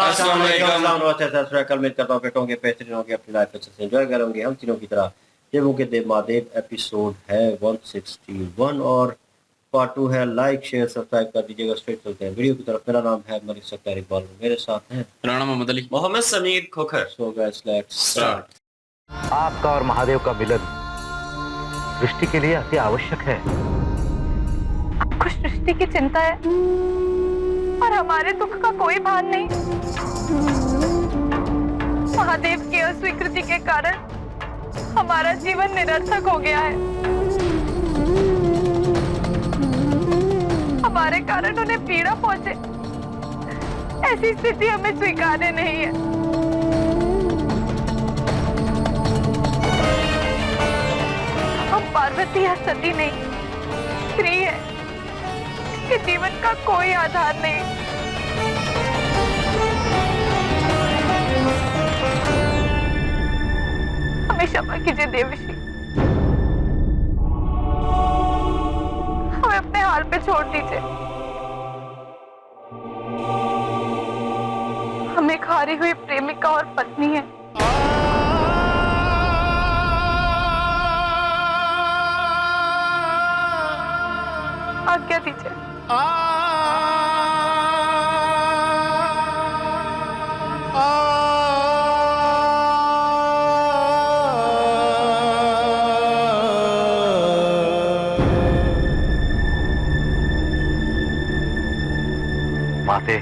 अस्सलाम वालेकुम। कल उम्मीद करता हूँ फिट होंगे, बेहतरीन होंगे, अपनी लाइफ अच्छे से एंजॉय करेंगे। हम तीनों की तरह देवों के देव महादेव एपिसोड है 161 और पार्ट 2 है। लाइक शेयर सब्सक्राइब कर दीजिएगा। स्ट्रेट चलते हैं वीडियो की तरफ। मेरा नाम है मलिक सत्तार इकबाल, मेरे साथ हैं Rana Mohammad Ali, Mohammad Sameer Khokhar. So guys let's start. आपका और महादेव का मिलन सृष्टि के लिए अति आवश्यक है। आपको सृष्टि की चिंता है और हमारे दुख का कोई भान नहीं। महादेव की अस्वीकृति के कारण हमारा जीवन निरर्थक हो गया है। हमारे कारण उन्हें पीड़ा पहुंचे, ऐसी स्थिति हमें स्वीकार्य नहीं है। हम पार्वती या सती नहीं, स्त्री है। इसके जीवन का कोई आधार नहीं। हमें क्षमा कीजिए देवऋषि, हमें अपने हाल पे छोड़ दीजिए। हम एक हारी हुई प्रेमिका और पत्नी है। आज्ञा दीजिए। माते,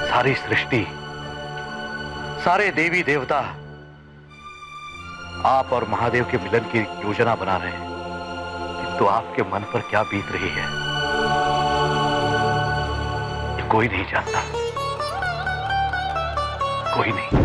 सारी सृष्टि, सारे देवी देवता आप और महादेव के मिलन की योजना बना रहे हैं, किंतु आपके मन पर क्या बीत रही है ये कोई नहीं जानता। कोई नहीं।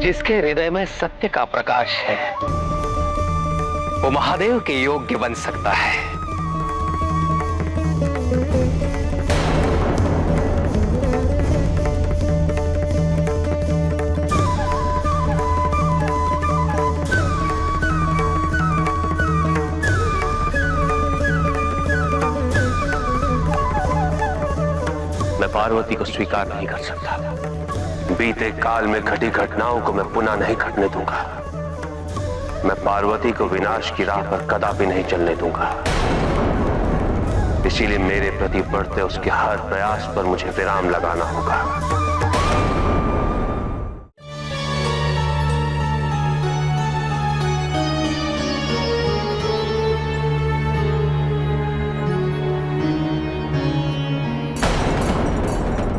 जिसके हृदय में सत्य का प्रकाश है वो महादेव के योग्य बन सकता है। मैं पार्वती को स्वीकार नहीं कर सकता। बीते काल में घटी घटनाओं को मैं पुनः नहीं घटने दूंगा। मैं पार्वती को विनाश की राह पर कदापि नहीं चलने दूंगा। इसीलिए मेरे प्रति बढ़ते उसके हर प्रयास पर मुझे विराम लगाना होगा।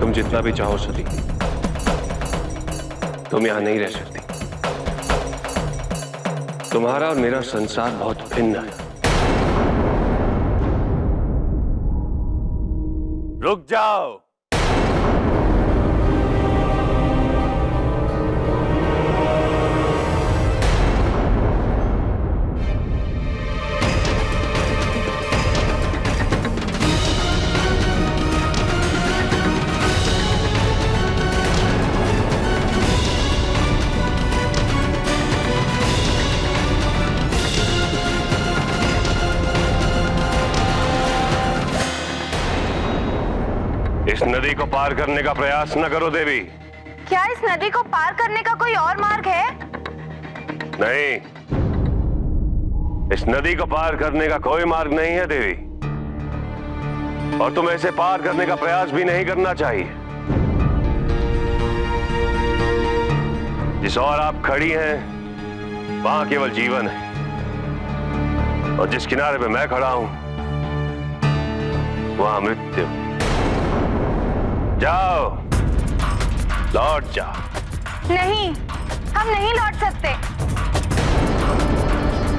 तुम जितना भी चाहो सती, तुम यहां नहीं रह सकती। तुम्हारा और मेरा संसार बहुत भिन्न है। रुक जाओ। इस नदी को पार करने का प्रयास न करो देवी। क्या इस नदी को पार करने का कोई और मार्ग है? नहीं, इस नदी को पार करने का कोई मार्ग नहीं है देवी, और तुम्हें इसे पार करने का प्रयास भी नहीं करना चाहिए। जिस ओर आप खड़ी हैं वहां केवल जीवन है, और जिस किनारे पे मैं खड़ा हूं वहां मृत्यु। जाओ, लौट जाओ। नहीं, हम नहीं लौट सकते।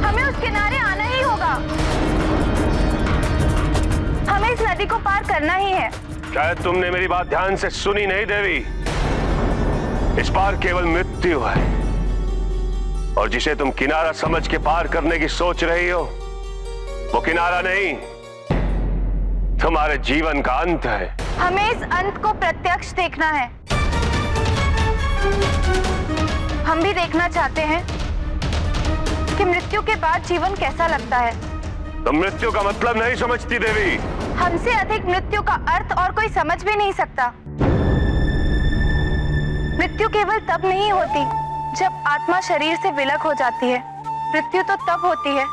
हमें उस किनारे आना ही होगा। हमें इस नदी को पार करना ही है। शायद तुमने मेरी बात ध्यान से सुनी नहीं देवी। इस पार केवल मृत्यु है, और जिसे तुम किनारा समझ के पार करने की सोच रही हो वो किनारा नहीं, तुम्हारे जीवन का अंत है। हमें इस अंत को प्रत्यक्ष देखना है। हम भी देखना चाहते हैं कि मृत्यु के बाद जीवन कैसा लगता है। तुम मृत्यु का मतलब नहीं समझती देवी। हमसे अधिक मृत्यु का अर्थ और कोई समझ भी नहीं सकता। मृत्यु केवल तब नहीं होती जब आत्मा शरीर से विलग हो जाती है। मृत्यु तो तब होती है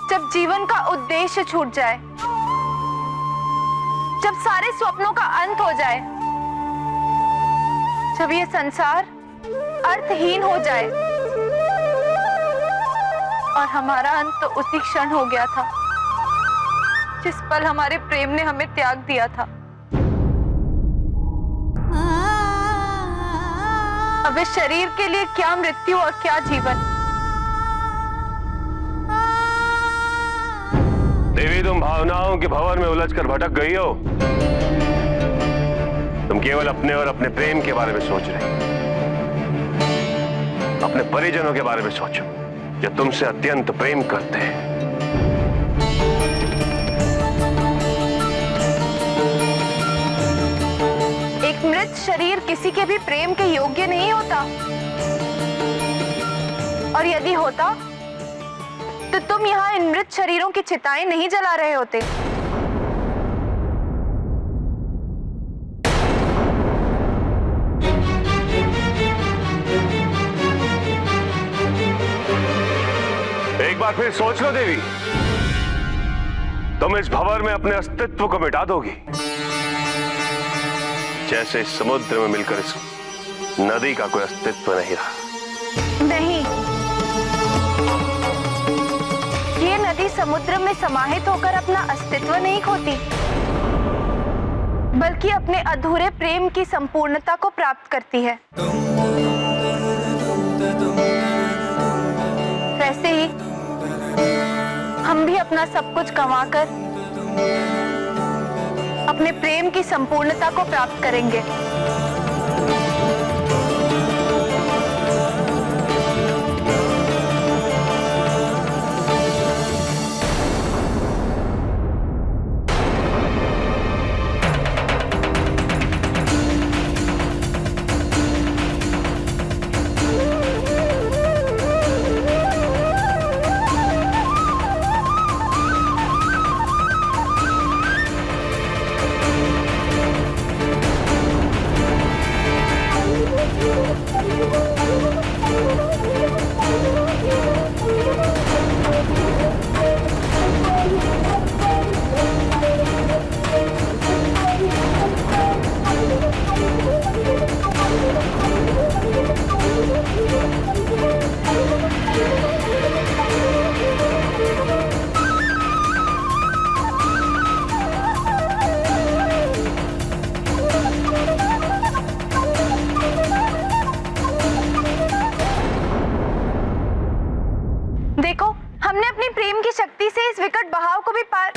जब जीवन का उद्देश्य छूट जाए, जब सारे स्वप्नों का अंत हो जाए, जब ये संसार अर्थहीन हो जाए। और हमारा अंत तो उसी क्षण हो गया था जिस पल हमारे प्रेम ने हमें त्याग दिया था। अब इस शरीर के लिए क्या मृत्यु और क्या जीवन। देवी, तुम भावनाओं के भंवर में उलझकर भटक गई हो। तुम केवल अपने और अपने प्रेम के बारे में सोच रही हो। अपने परिजनों के बारे में सोचो जो तुमसे अत्यंत प्रेम करते हैं। एक मृत शरीर किसी के भी प्रेम के योग्य नहीं होता, और यदि होता तो तुम यहाँ इन मृत शरीरों की चिताएं नहीं जला रहे होते। एक बार फिर सोच लो देवी, तुम इस भंवर में अपने अस्तित्व को मिटा दोगी, जैसे इस समुद्र में मिलकर इस नदी का कोई अस्तित्व नहीं रहा। नहीं, ये नदी समुद्र में समाहित होकर अपना अस्तित्व नहीं खोती, बल्कि अपने अधूरे प्रेम की संपूर्णता को प्राप्त करती है। वैसे ही हम भी अपना सब कुछ गंवाकर अपने प्रेम की संपूर्णता को प्राप्त करेंगे। देखो, हमने अपनी प्रेम की शक्ति से इस विकट बहाव को भी पार।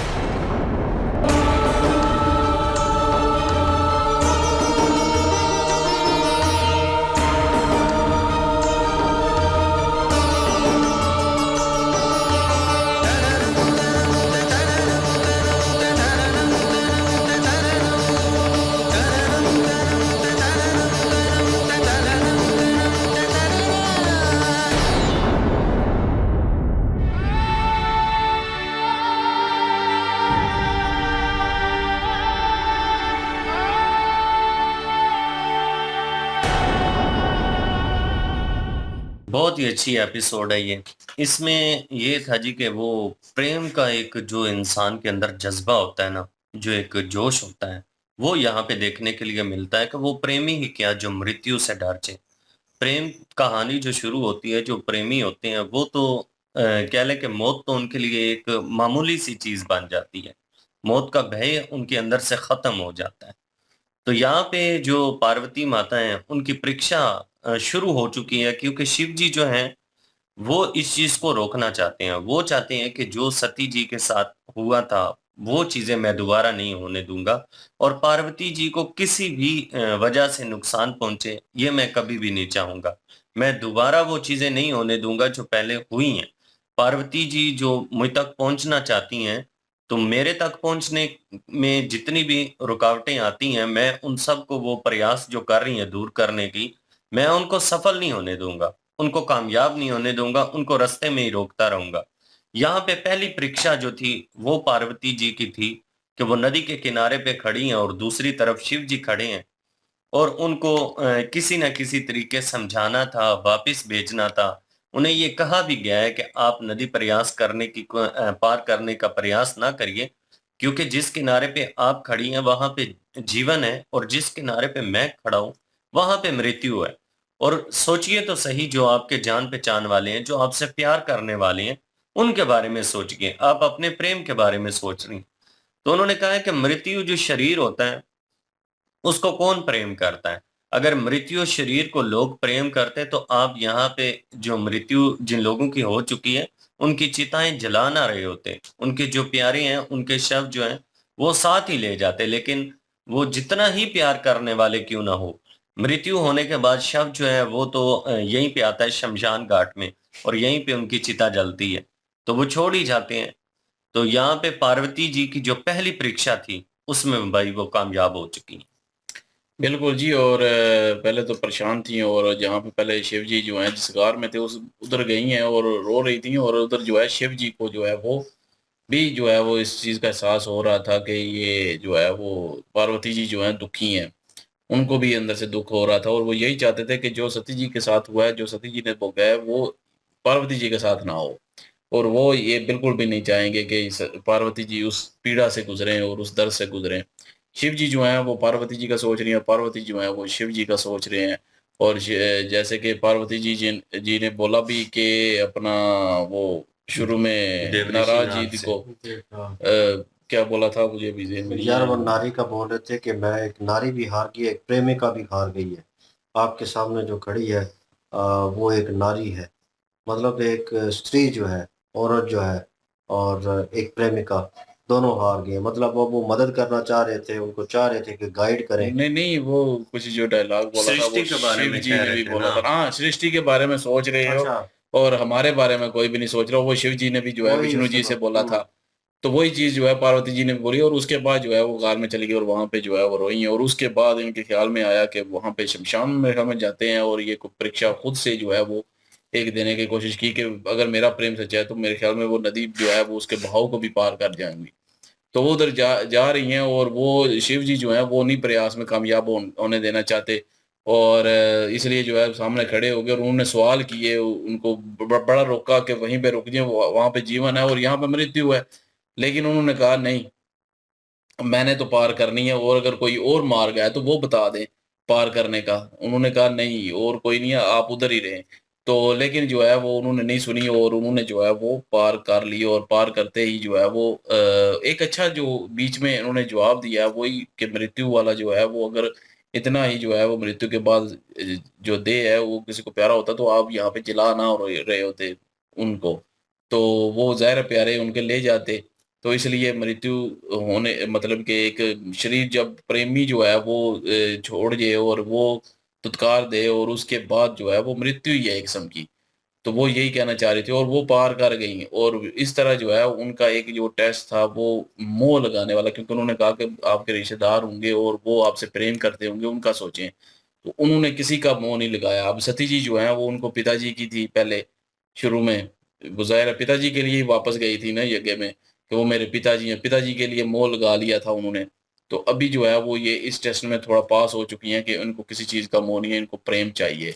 बहुत ही अच्छी एपिसोड है ये। इसमें ये था जी कि वो प्रेम का एक जो इंसान के अंदर जज्बा होता है ना, जो एक जोश होता है, वो यहाँ पे देखने के लिए मिलता है कि वो प्रेमी ही क्या जो मृत्यु से डर जाए। प्रेम कहानी जो शुरू होती है, जो प्रेमी होते हैं वो तो कह लें कि मौत तो उनके लिए एक मामूली सी चीज बन जाती है। मौत का भय उनके अंदर से खत्म हो जाता है। तो यहाँ पे जो पार्वती माता हैं, उनकी परीक्षा शुरू हो चुकी है, क्योंकि शिव जी जो हैं, वो इस चीज़ को रोकना चाहते हैं। वो चाहते हैं कि जो सती जी के साथ हुआ था, वो चीज़ें मैं दोबारा नहीं होने दूँगा और पार्वती जी को किसी भी वजह से नुकसान पहुँचे, ये मैं कभी भी नहीं चाहूँगा। मैं दोबारा वो चीज़ें नहीं होने दूँगा जो पहले हुई हैं। पार्वती जी जो मुझ तक पहुँचना चाहती हैं, तो मेरे तक पहुँचने में जितनी भी रुकावटें आती हैं, मैं उन सब को वो प्रयास जो कर रही हैं दूर करने की, मैं उनको सफल नहीं होने दूँगा। उनको कामयाब नहीं होने दूँगा, उनको रास्ते में ही रोकता रहूँगा। यहाँ पे पहली परीक्षा जो थी, वो पार्वती जी की थी कि वो नदी के किनारे पे खड़ी हैं और दूसरी तरफ शिव जी खड़े हैं और उनको किसी न किसी तरीके समझाना था, वापिस भेजना था। उन्हें ये कहा भी गया है कि आप नदी प्रयास करने की पार करने का प्रयास ना करिए, क्योंकि जिस किनारे पे आप खड़ी हैं, वहाँ पे जीवन है और जिस किनारे पे मैं खड़ा हूँ, वहाँ पे मृत्यु है। और सोचिए तो सही, जो आपके जान-पहचान वाले हैं, जो आपसे प्यार करने वाले हैं, उनके बारे में सोचिए। आप अपने प्रेम के बारे में सोच रही हैं। तो उन्होंने कहा है कि मृत्यु जो शरीर होता है, उसको कौन प्रेम करता है? अगर मृत्यु शरीर को लोग प्रेम करते तो आप यहाँ पे जो मृत्यु जिन लोगों की हो चुकी है, उनकी चिताएँ जला ना रहे होते। उनके जो प्यारे हैं, उनके शव जो हैं, वो साथ ही ले जाते। लेकिन वो जितना ही प्यार करने वाले क्यों ना हो, मृत्यु होने के बाद शव जो है वो तो यहीं पे आता है शमशान घाट में और यहीं पे उनकी चिता जलती है। तो वो छोड़ ही जाते हैं। तो यहाँ पे पार्वती जी की जो पहली परीक्षा थी, उसमें भाई वो कामयाब हो चुकी हैं। बिल्कुल जी। और पहले तो परेशान थी और जहाँ पे पहले शिव जी जो हैं जिस गार में थे उस उधर गई हैं और रो रही थी और उधर जो है शिव जी को जो है वो भी जो है वो इस चीज़ का एहसास हो रहा था कि ये जो है वो पार्वती जी जो हैं दुखी हैं। उनको भी अंदर से दुख हो रहा था और वो यही चाहते थे कि जो सती जी के साथ हुआ है, जो सती जी ने भोगा है, वो पार्वती जी के साथ ना हो। और वो ये बिल्कुल भी नहीं चाहेंगे कि पार्वती जी उस पीड़ा से गुजरें और उस दर्द से गुजरें। शिव जी जो हैं वो पार्वती जी का सोच रही हैं, पार्वती जो हैं वो शिव जी का सोच रहे हैं। और जैसे कि पार्वती जी ने बोला भी कि अपना वो शुरू में देवऋषि नाराज नाग जी से। को क्या बोला था मुझे भी ज़हन में नहीं यार आ वो रहा। नारी का बोल रहे थे कि मैं एक नारी भी हार गई, एक प्रेमिका भी हार गई है। आपके सामने जो खड़ी है वो एक नारी है। मतलब एक स्त्री जो है, औरत जो है और एक प्रेमिका, दोनों हार गए। मतलब वो मदद करना चाह रहे थे, उनको चाह रहे थे कि गाइड करें। नहीं नहीं, वो कुछ जो डायलॉग बोला था सृष्टि वो के बारे शिव में जी कह ने रहे भी थे बोला ना। था। हाँ, सृष्टि के बारे में सोच रहे हो अच्छा, और हमारे बारे में कोई भी नहीं सोच रहा। वो शिव जी ने भी जो है वही विष्णु उससे जी से बोला था। हुँ, तो वही चीज़ जो है पार्वती जी ने भी बोली और उसके बाद जो है वो गार में चली गई और वहाँ पे जो है वो रोई हैं। और उसके बाद इनके ख्याल में आया कि वहाँ पे शमशान में हम जाते हैं और ये परीक्षा खुद से जो है वो एक देने की कोशिश की कि अगर मेरा प्रेम सच्चा है तो मेरे ख्याल में वो नदी जो है वो उसके बहाव को भी पार कर जाएँगी। तो वो उधर जा रही हैं और वो शिव जी जो हैं वो उन्हीं प्रयास में कामयाब होने देना चाहते। और इसलिए जो है सामने खड़े हो गए और उन्होंने सवाल किए, उनको बड़ा रोका कि वहीं पे रुक जाइए, वहाँ पे जीवन है और यहाँ पे मृत्यु है। लेकिन उन्होंने कहा नहीं, मैंने तो पार करनी है और अगर कोई और मार्ग है तो वो बता दें पार करने का। उन्होंने कहा नहीं और कोई नहीं है, आप उधर ही रहें। तो लेकिन जो है वो उन्होंने नहीं सुनी और उन्होंने जो है वो पार कर ली और पार करते ही जो है वो एक अच्छा जो बीच में उन्होंने जवाब दिया वही कि मृत्यु वाला जो है वो अगर इतना ही जो है वो मृत्यु के बाद जो देह है वो किसी को प्यारा होता तो आप यहाँ पे जला ना रहे होते उनको। तो वो ज़ाहिर प्यारे उनके ले जाते। तो इसलिए मृत्यु होने मतलब कि एक शरीर जब प्रेमी जो है वो छोड़ जाए और वो धुतकार दे और उसके बाद जो है वो मृत्यु ही है एक किस्म की। तो वो यही कहना चाह रही थी और वो पार कर गई और इस तरह जो है उनका एक जो टेस्ट था वो मोह लगाने वाला, क्योंकि उन्होंने कहा कि आपके रिश्तेदार होंगे और वो आपसे प्रेम करते होंगे, उनका सोचें। तो उन्होंने किसी का मोह नहीं लगाया। अब सती जी जो है वो उनको पिताजी की थी पहले शुरू में, वो ज़ाहिर है पिताजी के लिए ही वापस गई थी ना यज्ञ में कि वो मेरे पिताजी हैं, पिताजी के लिए मोह लगा लिया था उन्होंने। तो अभी जो है वो ये इस टेस्ट में थोड़ा पास हो चुकी हैं कि उनको किसी चीज़ का मोह नहीं है, इनको प्रेम चाहिए।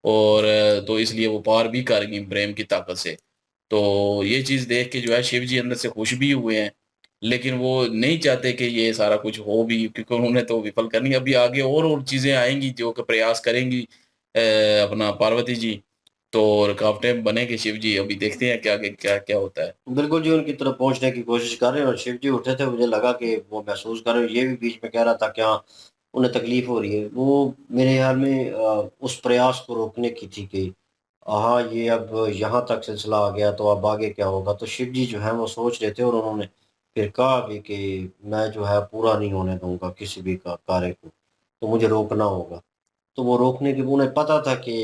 और तो इसलिए वो पार भी कर गईं प्रेम की ताकत से। तो ये चीज़ देख के जो है शिव जी अंदर से खुश भी हुए हैं, लेकिन वो नहीं चाहते कि ये सारा कुछ हो भी, क्योंकि उन्होंने तो विफल करनी है। अभी आगे और चीज़ें आएँगी जो कि प्रयास करेंगी अपना पार्वती जी, तो रुकावटें बनेंगे शिव जी। अभी देखते हैं कि आगे क्या-क्या होता है। बिल्कुल जी, उनकी तरफ पहुँचने की कोशिश कर रहे हैं और शिव जी उठे थे, मुझे लगा कि वो महसूस कर रहे हैं। ये भी बीच में कह रहा था कि हाँ, उन्हें तकलीफ़ हो रही है। वो मेरे ख़्याल में उस प्रयास को रोकने की थी कि हाँ, ये अब यहाँ तक सिलसिला आ गया तो अब आगे क्या होगा? तो शिव जी जो हैं वो सोच रहे थे और उन्होंने फिर कहा भी कि मैं जो है पूरा नहीं होने दूँगा किसी भी का कार्य को, तो मुझे रोकना होगा। तो वो रोकने की उन्हें पता था कि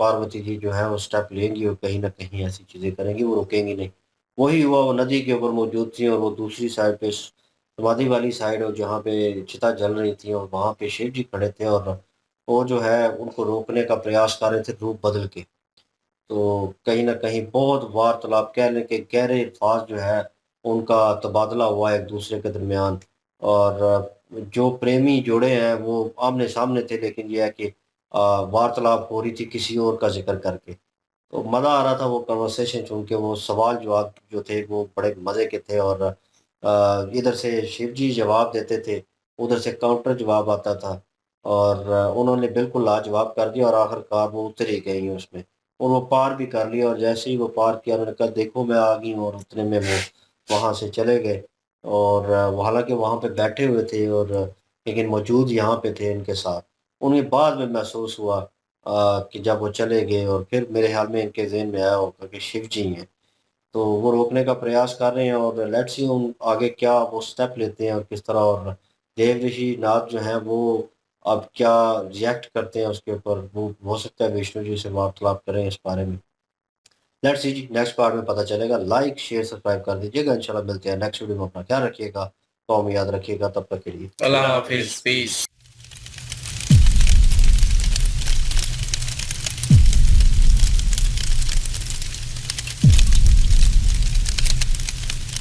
पार्वती जी जो है वो स्टेप लेंगी और कहीं न कहीं ऐसी चीज़ें करेंगी, वो रुकेंगी नहीं। वही हुआ, वो नदी के ऊपर मौजूद थी और वो दूसरी साइड पे समाधि वाली साइड और जहाँ पे चिता जल रही थी और वहाँ पे शिव जी खड़े थे और वो जो है उनको रोकने का प्रयास कर रहे थे रूप बदल के। तो कहीं न कहीं बहुत वार्तालाप कह लें कि गहरे अल्फ़ाज़ जो है उनका तबादला हुआ एक-दूसरे के दरमियान और जो प्रेमी जोड़े हैं वो आमने-सामने थे, लेकिन ये है कि वार्तालाप हो रही थी किसी और का ज़िक्र करके। तो मज़ा आ रहा था वो कन्वर्सेशन सुन के, वो सवाल-जवाब जो थे वो बड़े मज़े के थे और इधर से शिव जी जवाब देते थे, उधर से काउंटर जवाब आता था और उन्होंने बिल्कुल लाजवाब कर दिया और आखिरकार वो उतर ही गई उसमें और वो पार भी कर लिया और जैसे ही वो पार किया उन्होंने कहा देखो मैं आ गई हूँ और उतने में वो वहाँ से चले गए और वो हालाँकि वहाँ पे बैठे हुए थे और लेकिन मौजूद यहाँ पे थे इनके साथ। उन्हें बाद में महसूस हुआ कि जब वो चले गए और फिर मेरे ख़्याल में इनके ज़हन में आया होगा कि शिव जी हैं। तो वो रोकने का प्रयास कर रहे हैं और लेट्स सी उन आगे क्या वो स्टेप लेते हैं और किस तरह और देव ऋषि नाथ जो हैं वो अब क्या रिएक्ट करते हैं उसके ऊपर। वो हो सकता है विष्णु जी से वार्तालाप करें इस बारे में। लेट्स सी जी, नेक्स्ट पार्ट में पता चलेगा। लाइक, शेयर, सब्सक्राइब कर दीजिएगा। इंशाल्लाह मिलते हैं नेक्स्ट वीडियो में। अपना ख्याल रखिएगा, दुआ में याद रखिएगा। तब तक के लिए अल्लाह हाफ़िज़, पीस।